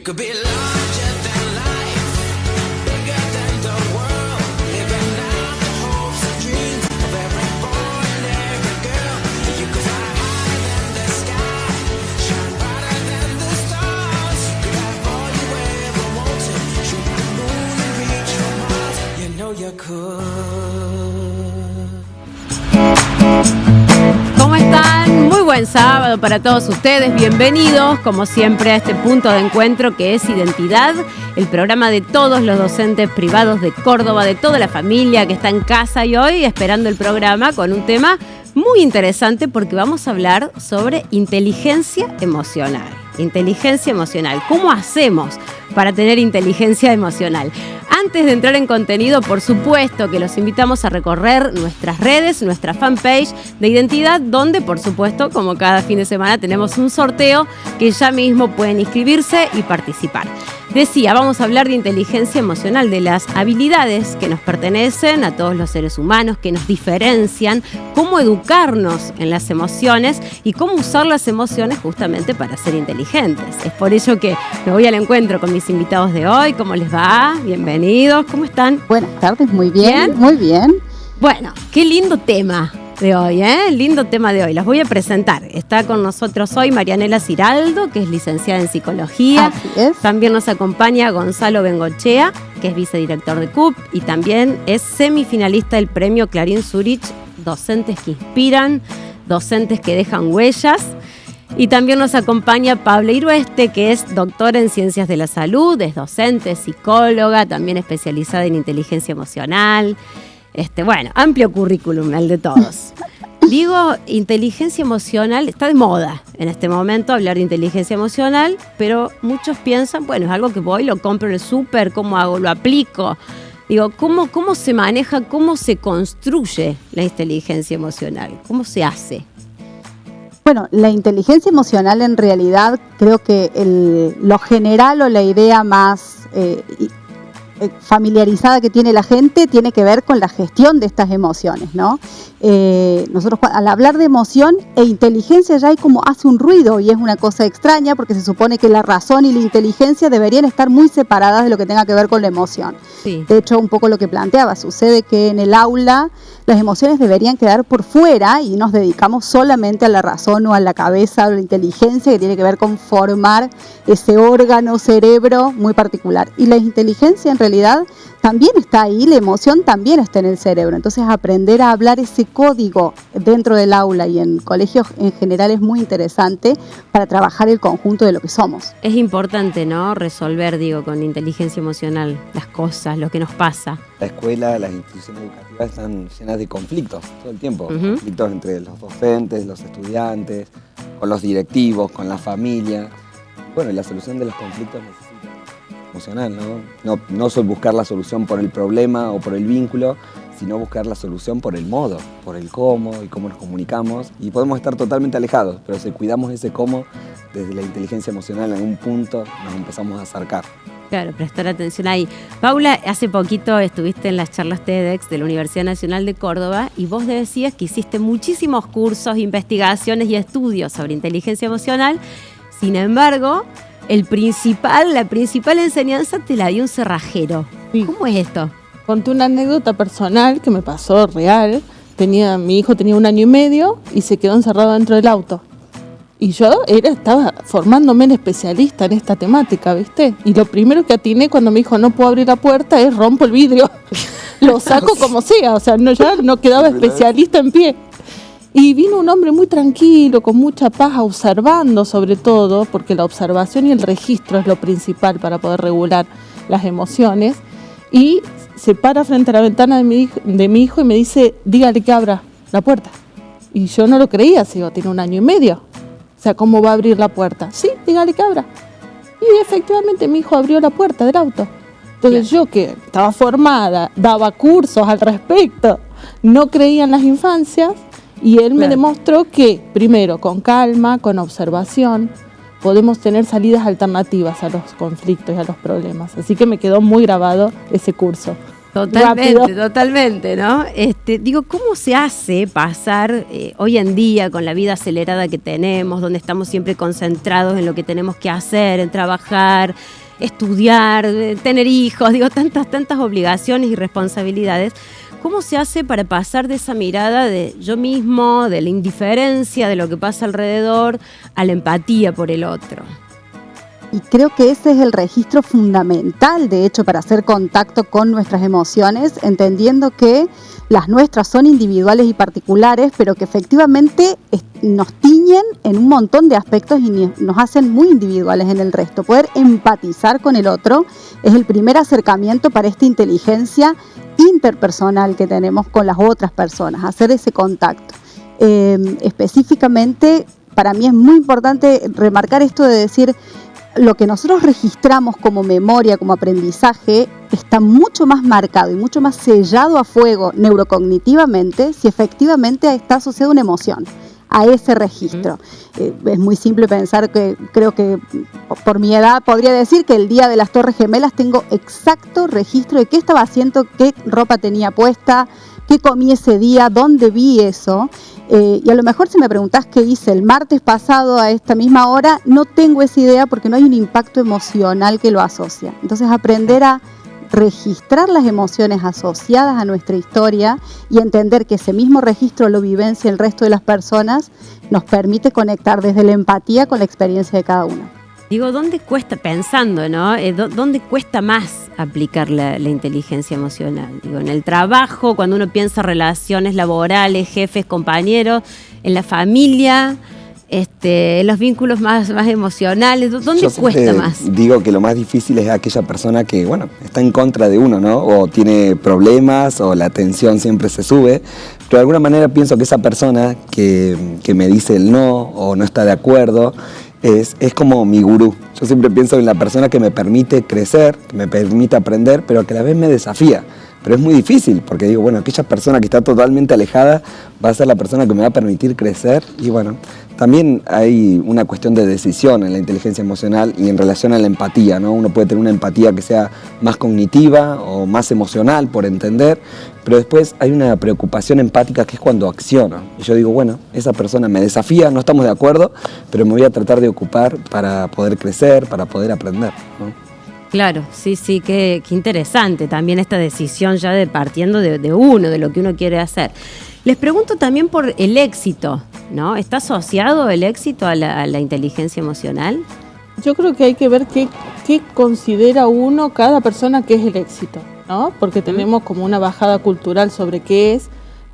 could be larger than life, bigger than the world, living out the hopes and dreams of every boy and every girl. You could fly higher than the sky, shine brighter than the stars. You could have all you ever wanted, shoot the moon and reach for Mars. You know you could. ¿Cómo están? Muy buen sábado para todos ustedes. Bienvenidos, como siempre, a este punto de encuentro que es Identidad, el programa de todos los docentes privados de Córdoba, de toda la familia que está en casa y hoy esperando el programa con un tema muy interesante porque vamos a hablar sobre inteligencia emocional. Inteligencia emocional. ¿Cómo hacemos para tener inteligencia emocional? Antes de entrar en contenido, por supuesto que los invitamos a recorrer nuestras redes, nuestra fanpage de Identidad, donde, por supuesto, como cada fin de semana, tenemos un sorteo que ya mismo pueden inscribirse y participar. Decía, vamos a hablar de inteligencia emocional, de las habilidades que nos pertenecen a todos los seres humanos, que nos diferencian, cómo educarnos en las emociones y cómo usar las emociones justamente para ser inteligentes. Es por ello que me voy al encuentro con mis invitados de hoy. ¿Cómo les va? Bienvenidos. ¿Cómo están? Buenas tardes, muy bien, ¿Bien? muy bien. Bueno, qué lindo tema de hoy, lindo tema de hoy. Las voy a presentar. Está con nosotros hoy Marianela Ciraldo, que es licenciada en Psicología. Así es. También nos acompaña Gonzalo Bengochea, que es vicedirector de CUP y también es semifinalista del premio Clarín Zurich, Docentes que Inspiran, Docentes que Dejan Huellas. Y también nos acompaña Paula Irueste, que es doctora en Ciencias de la Salud, es docente, psicóloga, también especializada en inteligencia emocional. Bueno, amplio currículum el de todos. Digo, inteligencia emocional, está de moda en este momento hablar de inteligencia emocional, pero muchos piensan, bueno, es algo que voy, lo compro en el súper, ¿cómo hago? ¿Lo aplico? Digo, ¿cómo se maneja, cómo se construye la inteligencia emocional? ¿Cómo se hace? Bueno, la inteligencia emocional en realidad creo que lo general o la idea más familiarizada que tiene la gente tiene que ver con la gestión de estas emociones, ¿no? Nosotros al hablar de emoción e inteligencia ya hay como hace un ruido y es una cosa extraña porque se supone que la razón y la inteligencia deberían estar muy separadas de lo que tenga que ver con la emoción. Sí. De hecho, un poco lo que planteaba, sucede que en el aula las emociones deberían quedar por fuera y nos dedicamos solamente a la razón o a la cabeza o a la inteligencia que tiene que ver con formar ese órgano cerebro muy particular. Y la inteligencia en realidad también está ahí, la emoción también está en el cerebro. Entonces aprender a hablar ese código dentro del aula y en colegios en general es muy interesante para trabajar el conjunto de lo que somos. Es importante, ¿no? Resolver, con inteligencia emocional las cosas, lo que nos pasa. La escuela, las instituciones educativas están llenas de conflictos todo el tiempo. Conflictos entre los docentes, los estudiantes, con los directivos, con la familia. Bueno, y la solución de los conflictos necesita emocional, ¿no? No solo buscar la solución por el problema o por el vínculo, sino buscar la solución por el modo, por el cómo y cómo nos comunicamos. Y podemos estar totalmente alejados, pero si cuidamos ese cómo, desde la inteligencia emocional en algún punto nos empezamos a acercar. Claro, prestar atención ahí. Paula, hace poquito estuviste en las charlas TEDx de la Universidad Nacional de Córdoba y vos decías que hiciste muchísimos cursos, investigaciones y estudios sobre inteligencia emocional. Sin embargo, la principal enseñanza te la dio un cerrajero. Sí. ¿Cómo es esto? Conté una anécdota personal que me pasó real. Mi hijo tenía 1 año y medio y se quedó encerrado dentro del auto. Y yo estaba formándome en especialista en esta temática, ¿viste? Y lo primero que atiné cuando me dijo no puedo abrir la puerta es rompo el vidrio. Lo saco como sea, o sea, ya no quedaba especialista en pie. Y vino un hombre muy tranquilo, con mucha paz, observando sobre todo, porque la observación y el registro es lo principal para poder regular las emociones. Y se para frente a la ventana de mi hijo y me dice, dígale que abra la puerta. Y yo no lo creía, tiene 1 año y medio. O sea, ¿cómo va a abrir la puerta? Sí, dígale que abra. Y efectivamente mi hijo abrió la puerta del auto. Entonces yo que estaba formada, daba cursos al respecto, no creía en las infancias y él me demostró que, primero, con calma, con observación, podemos tener salidas alternativas a los conflictos y a los problemas. Así que me quedó muy grabado ese curso. Totalmente, totalmente, ¿no? Digo, ¿cómo se hace pasar hoy en día con la vida acelerada que tenemos, donde estamos siempre concentrados en lo que tenemos que hacer, en trabajar, estudiar, tener hijos, digo, tantas obligaciones y responsabilidades? ¿Cómo se hace para pasar de esa mirada de yo mismo, de la indiferencia de lo que pasa alrededor, a la empatía por el otro? Y creo que ese es el registro fundamental, de hecho, para hacer contacto con nuestras emociones, entendiendo que las nuestras son individuales y particulares, pero que efectivamente nos tiñen en un montón de aspectos y nos hacen muy individuales en el resto. Poder empatizar con el otro es el primer acercamiento para esta inteligencia interpersonal que tenemos con las otras personas, hacer ese contacto. Específicamente, para mí es muy importante remarcar esto de decir, lo que nosotros registramos como memoria, como aprendizaje, está mucho más marcado y mucho más sellado a fuego neurocognitivamente si efectivamente está asociada una emoción a ese registro. Es muy simple pensar que, creo que por mi edad podría decir que el día de las Torres Gemelas tengo exacto registro de qué estaba haciendo, qué ropa tenía puesta, qué comí ese día, dónde vi eso. Y a lo mejor si me preguntás qué hice el martes pasado a esta misma hora, no tengo esa idea porque no hay un impacto emocional que lo asocia. Entonces aprender a registrar las emociones asociadas a nuestra historia y entender que ese mismo registro lo vivencia el resto de las personas nos permite conectar desde la empatía con la experiencia de cada uno. Digo, ¿dónde cuesta, pensando, ¿no? ¿Dónde cuesta más aplicar la inteligencia emocional? Digo, en el trabajo, cuando uno piensa relaciones laborales, jefes, compañeros, en la familia, en los vínculos más emocionales, ¿dónde cuesta más? Digo que lo más difícil es aquella persona que, bueno, está en contra de uno, ¿no? O tiene problemas, o la tensión siempre se sube. Pero de alguna manera pienso que esa persona que me dice el no, o no está de acuerdo, es como mi gurú. Yo siempre pienso en la persona que me permite crecer, que me permite aprender, pero que a la vez me desafía. Pero es muy difícil, porque digo, bueno, aquella persona que está totalmente alejada va a ser la persona que me va a permitir crecer. Y bueno, también hay una cuestión de decisión en la inteligencia emocional y en relación a la empatía, ¿no? Uno puede tener una empatía que sea más cognitiva o más emocional por entender, pero después hay una preocupación empática que es cuando acciono. Y yo digo, bueno, esa persona me desafía, no estamos de acuerdo, pero me voy a tratar de ocupar para poder crecer, para poder aprender, ¿no? Claro, sí, qué interesante también esta decisión ya de partiendo de uno, de lo que uno quiere hacer. Les pregunto también por el éxito, ¿no? ¿Está asociado el éxito a la inteligencia emocional? Yo creo que hay que ver qué considera uno, cada persona, que es el éxito, ¿no? Porque tenemos como una bajada cultural sobre qué es,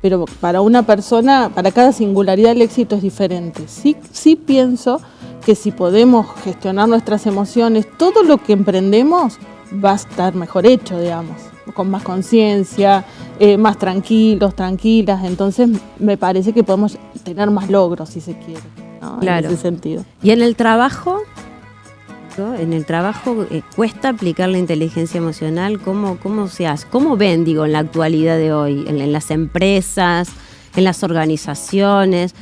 pero para una persona, para cada singularidad el éxito es diferente. Sí pienso que si podemos gestionar nuestras emociones, todo lo que emprendemos va a estar mejor hecho, digamos, con más conciencia, más tranquilos, tranquilas. Entonces me parece que podemos tener más logros, si se quiere, ¿no? Claro. En ese sentido. ¿Y en el trabajo? ¿No? En el trabajo cuesta aplicar la inteligencia emocional. ¿Cómo se hace? ¿Cómo ven, digo, en la actualidad de hoy, en las empresas, en las organizaciones?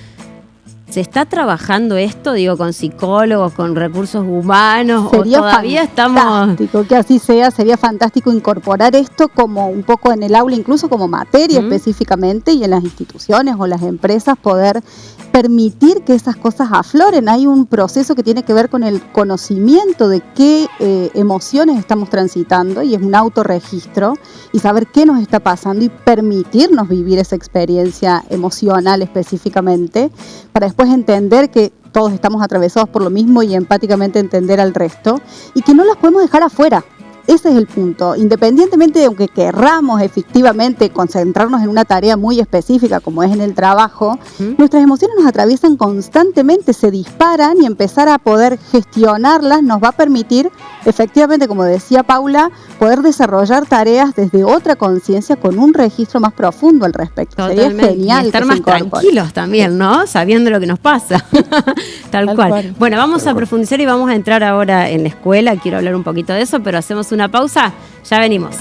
¿Se está trabajando esto, digo, con psicólogos, con recursos humanos? Sería ¿O todavía fantástico que así sea, sería fantástico incorporar esto como un poco en el aula, incluso como materia específicamente, y en las instituciones o las empresas poder permitir que esas cosas afloren? Hay un proceso que tiene que ver con el conocimiento de qué emociones estamos transitando, y es un autorregistro, y saber qué nos está pasando y permitirnos vivir esa experiencia emocional específicamente, para después entender que todos estamos atravesados por lo mismo y empáticamente entender al resto, y que no las podemos dejar afuera. Ese es el punto. Independientemente de aunque querramos efectivamente concentrarnos en una tarea muy específica como es en el trabajo, nuestras emociones nos atraviesan constantemente, se disparan, y empezar a poder gestionarlas nos va a permitir efectivamente, como decía Paula, poder desarrollar tareas desde otra conciencia con un registro más profundo al respecto. Totalmente. Sería genial y estar que más se incorpore. tranquilos también, ¿no? Sabiendo lo que nos pasa. Tal cual. Bueno, vamos a profundizar y vamos a entrar ahora en la escuela. Quiero hablar un poquito de eso, pero hacemos una pausa. Ya venimos.